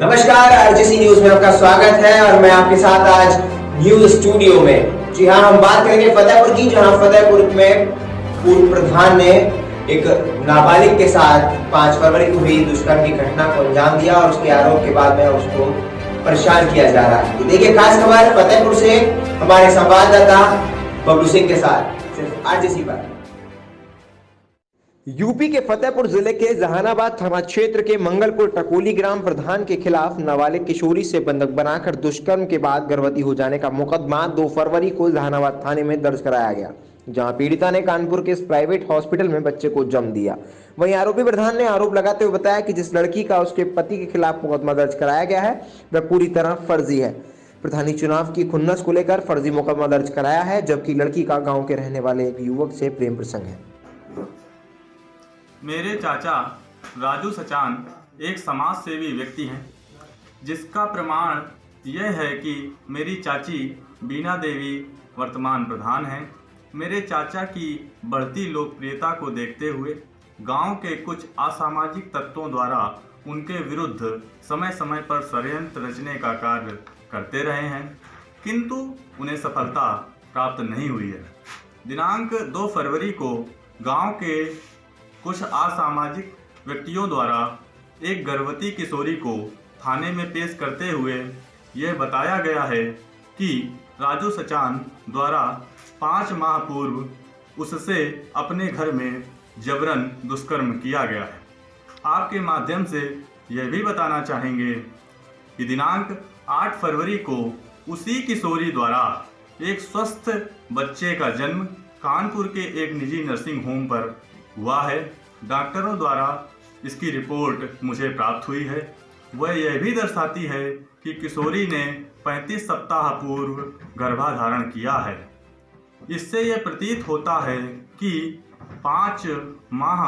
नमस्कार, RJC news में आपका स्वागत है और मैं आपके साथ आज न्यूज स्टूडियो में। जी हाँ, हम बात करेंगे फतेहपुर की, जहां फतेहपुर में पूर्व प्रधान ने एक नाबालिग के साथ 5 फरवरी को हुई दुष्कर्म की घटना को अंजाम दिया और उसके आरोप के बाद में उसको परेशान किया जा रहा है। देखिए खास खबर फतेहपुर से हमारे संवाददाता बबलू सिंह के साथ, सिर्फ आरजेसी पर। यूपी के फतेहपुर जिले के जहानाबाद थाना क्षेत्र के मंगलपुर टकोली ग्राम प्रधान के खिलाफ नाबालिग किशोरी से बंधक बनाकर दुष्कर्म के बाद गर्भवती हो जाने का मुकदमा 2 फरवरी को जहानाबाद थाने में दर्ज कराया गया, जहां पीड़िता ने कानपुर के इस प्राइवेट हॉस्पिटल में बच्चे को जन्म दिया। वहीं आरोपी प्रधान ने आरोप लगाते हुए बताया कि जिस लड़की का उसके पति के खिलाफ मुकदमा दर्ज कराया गया है वह पूरी तरह फर्जी है। प्रधानी चुनाव की खुन्नस को लेकर फर्जी मुकदमा दर्ज कराया है, जबकि लड़की का गाँव के रहने वाले एक युवक से प्रेम प्रसंग है। मेरे चाचा राजू सचान एक समाज सेवी व्यक्ति हैं, जिसका प्रमाण यह है कि मेरी चाची बीना देवी वर्तमान प्रधान हैं। मेरे चाचा की बढ़ती लोकप्रियता को देखते हुए गांव के कुछ असामाजिक तत्वों द्वारा उनके विरुद्ध समय समय पर षड्यंत्र रचने का कार्य करते रहे हैं, किंतु उन्हें सफलता प्राप्त नहीं हुई है। दिनांक 2 फरवरी को गांव के कुछ असामाजिक व्यक्तियों द्वारा एक गर्भवती किशोरी को थाने में पेश करते हुए यह बताया गया है कि राजू सचान द्वारा 5 माह पूर्व उससे अपने घर में जबरन दुष्कर्म किया गया है। आपके माध्यम से यह भी बताना चाहेंगे कि दिनांक 8 फरवरी को उसी किशोरी द्वारा एक स्वस्थ बच्चे का जन्म कानपुर के एक निजी नर्सिंग होम पर हुआ है। डॉक्टरों द्वारा इसकी रिपोर्ट मुझे प्राप्त हुई है। वह यह भी दर्शाती है कि किशोरी ने 35 सप्ताह पूर्व गर्भाधारण किया है। इससे यह प्रतीत होता है कि 5 माह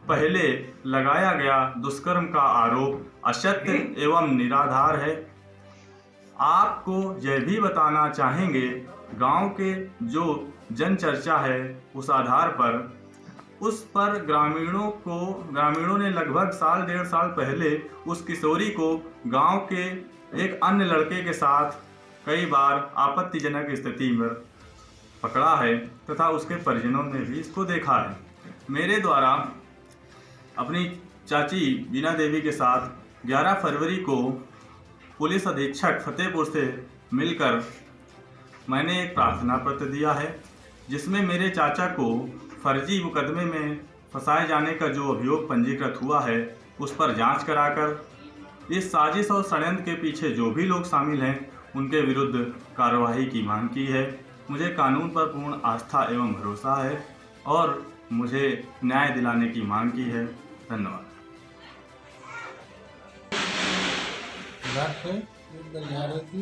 पहले लगाया गया दुष्कर्म का आरोप असत्य एवं निराधार है। आपको यह भी बताना चाहेंगे, गांव के जो जनचर्चा है उस आधार पर उस पर ग्रामीणों ने लगभग 1.5 साल पहले उस किशोरी को गांव के एक अन्य लड़के के साथ कई बार आपत्तिजनक स्थिति में पकड़ा है तथा उसके परिजनों ने भी इसको देखा है। मेरे द्वारा अपनी चाची बीना देवी के साथ 11 फरवरी को पुलिस अधीक्षक फतेहपुर से मिलकर मैंने एक प्रार्थना पत्र दिया है, जिसमें मेरे चाचा को फर्जी मुकदमे में फंसाए जाने का जो अभियोग पंजीकृत हुआ है उस पर जांच कराकर इस साजिश और षड्यंत्र के पीछे जो भी लोग शामिल हैं उनके विरुद्ध कार्रवाई की मांग की है। मुझे कानून पर पूर्ण आस्था एवं भरोसा है और मुझे न्याय दिलाने की मांग की है। धन्यवाद। घर से जा रही थी,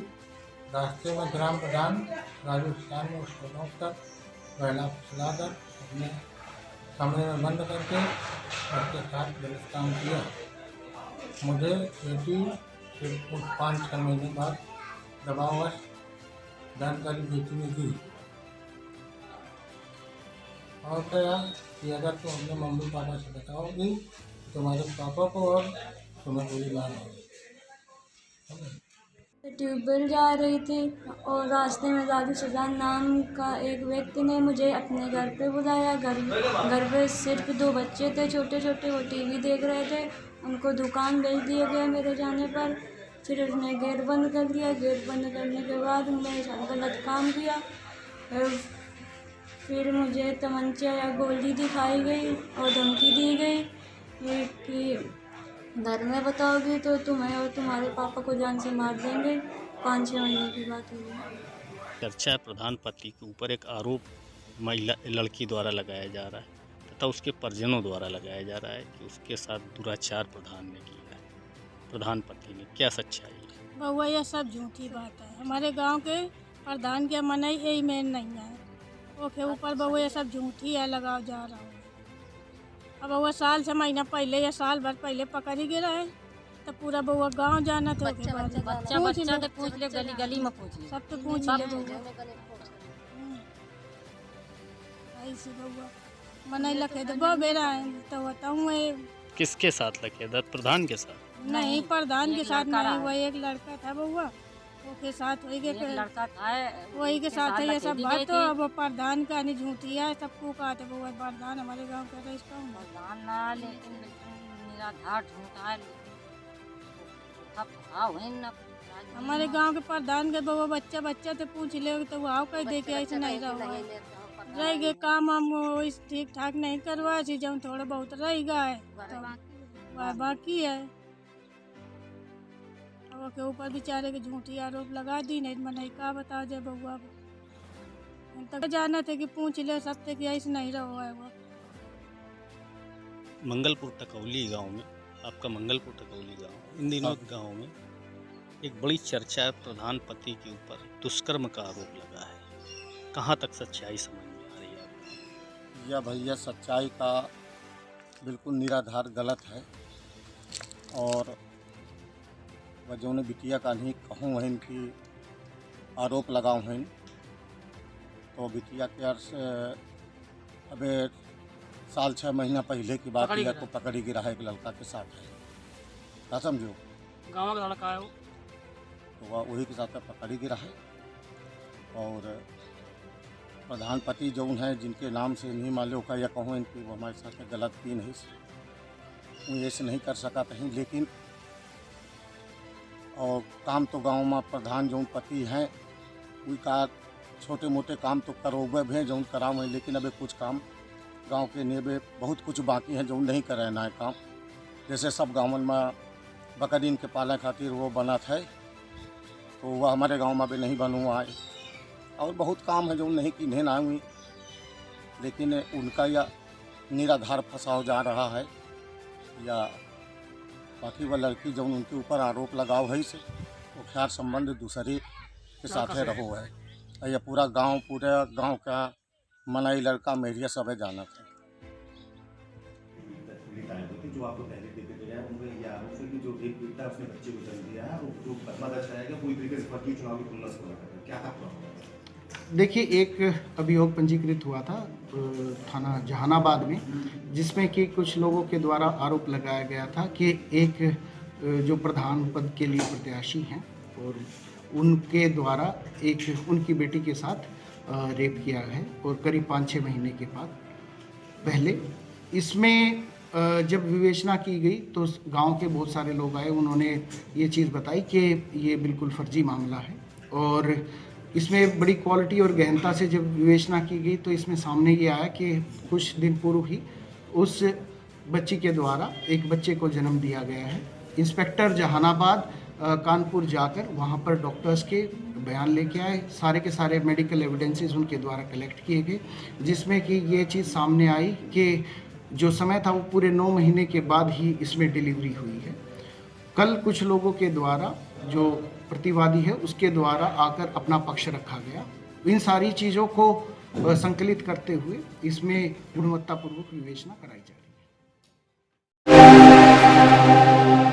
रास्ते में ग्राम प्रधान राजू सचान ने उसको रोककर पहला फुसलाकर अपने कमरे में बंद करके उसके साथ गलत काम किया। मुझे बेटी फिर कुछ 5-6 महीने बाद दबावश जानकारी बेटी ने दी और कहा कि अगर तुम अपने मम्मी पापा से बताओगी तुम्हारे पापा को और तुम्हें गोली मार होगी। ट्यूबवेल जा रही थी और रास्ते में राजू सजान नाम का एक व्यक्ति ने मुझे अपने घर पे बुलाया। घर पे सिर्फ 2 बच्चे थे छोटे छोटे, वो टीवी देख रहे थे। उनको दुकान भेज दिया गया मेरे जाने पर। फिर उसने गेट बंद कर दिया। गेट बंद करने के बाद मेरे साथ गलत काम किया। फिर मुझे तमंचा या गोली दिखाई गई और धमकी दी गई कि घर में बताओगी तो तुम्हें और तुम्हारे पापा को जान से मार देंगे। 5-6 महीने की बात हुई। चर्चा प्रधान पति के ऊपर एक आरोप महिला लड़की द्वारा लगाया जा रहा है तथा उसके परिजनों द्वारा लगाया जा रहा है कि उसके साथ दुराचार प्रधान ने किया है। प्रधान पति ने, क्या सच्चाई है? बहुआ यह सब झूठी बात है। हमारे गांव के प्रधान के मनाई यही मेन नहीं है, ओके ऊपर बहुआ यह सब झूठी है लगाव जा रहा है। अब वो साल से महीना पहले या साल भर पहले पकड़ ही गिरा है तो पूरा बउआ गांव जाना था। बच्चा तो पूछ ले, गली गली में पूछ ले, सब तो पूछ ले ऐसे बउआ मनाई लखे तो बेरा है तो बताऊँ। किसके साथ लखे? दत्त प्रधान के साथ? नहीं, प्रधान के साथ नहीं हुआ, एक लड़का था बउआ, के साथ वही के लड़का था, वही के साथ है ये सब बात। तो अब प्रधान का नहीं झूठी है, सबको कहते वो प्रधान हमारे गांव का रजिस्टर प्रधान ना, लेकिन निराधार झूठा है, हमारे गांव के प्रधान के बउआ बच्चा तो पूछ ले तो वो आओ कह दे के ऐसे नहीं रह गए काम हम ठीक ठाक नहीं करवा सी, जब थोड़ा बहुत रह गए तो बाकी है। अब के ऊपर बेचारे के झूठी आरोप लगा दी, नहीं मैंने क्या बता दे बउआ तक जाना थे कि पूछ ले सकते कि ऐसे नहीं रहो है वो। मंगलपुर टकौली गांव में, आपका मंगलपुर टकौली गांव, इन दिनों गांव में एक बड़ी चर्चा है, प्रधान पति के ऊपर दुष्कर्म का आरोप लगा है, कहाँ तक सच्चाई समझ में आ रही है आपको? यह भैया सच्चाई का बिल्कुल निराधार गलत है, और वह जो बिटिया का नहीं कहूँ वहन की आरोप लगाऊँ हैं, तो बिटिया के अर्थ अबे साल 6 महीना पहले की बात है, तो पकड़ी गिरा है एक लड़का के साथ है, क्या समझो गाँव का लड़का है तो वह वही के साथ पकड़ी गिरा है। और प्रधान पति जो है जिनके नाम से नहीं मालूम का या कहूँ इनकी वो हमारे साथ गलत की नहीं, वो ऐसे नहीं कर सका कहीं, लेकिन और काम तो गांव में प्रधान जो पति हैं उनका छोटे मोटे काम तो करोगे भी जो कराओ हैं, लेकिन अभी कुछ काम गांव के नेबे बहुत कुछ बाकी हैं जो नहीं कर रहे हैं काम। जैसे सब गाँव में बकरीन के पालने खातिर वो बना था, तो वह हमारे गांव में भी नहीं बन हुआ है, और बहुत काम है जो नहीं की नहीं ना हुई, लेकिन उनका या निराधार फंसाव जा रहा है, या बाकी वह लड़की जो उनके ऊपर आरोप लगाव है से वो खैर संबंध दूसरे के साथ रहो है, यह पूरा गांव का मनाई लड़का मेरिया सब जाना था। जो आपको पहले देखे गया है उनका ये आरोप है कि जो एक पीड़िता है उसने बच्चे को जन्म दिया है, और जो बदला दर्ज कराएगा पूरी तरीके से फर्जी चुनाव की खुलस को रखा है, क्या था? देखिए, एक अभियोग पंजीकृत हुआ था थाना जहानाबाद में, जिसमें कि कुछ लोगों के द्वारा आरोप लगाया गया था कि एक जो प्रधान पद के लिए प्रत्याशी हैं और उनके द्वारा एक उनकी बेटी के साथ रेप किया है, और करीब 5-6 महीने के बाद पहले इसमें जब विवेचना की गई तो गांव के बहुत सारे लोग आए, उन्होंने ये चीज़ बताई कि ये बिल्कुल फर्जी मामला है, और इसमें बड़ी क्वालिटी और गहनता से जब विवेचना की गई तो इसमें सामने ये आया कि कुछ दिन पूर्व ही उस बच्ची के द्वारा एक बच्चे को जन्म दिया गया है। इंस्पेक्टर जहानाबाद कानपुर जाकर वहाँ पर डॉक्टर्स के बयान लेके आए, सारे के सारे मेडिकल एविडेंसेस उनके द्वारा कलेक्ट किए गए, जिसमें कि ये चीज़ सामने आई कि जो समय था वो पूरे 9 महीने के बाद ही इसमें डिलीवरी हुई है। कल कुछ लोगों के द्वारा जो प्रतिवादी है उसके द्वारा आकर अपना पक्ष रखा गया। इन सारी चीज़ों को संकलित करते हुए इसमें गुणवत्तापूर्वक विवेचना कराई जा रही है।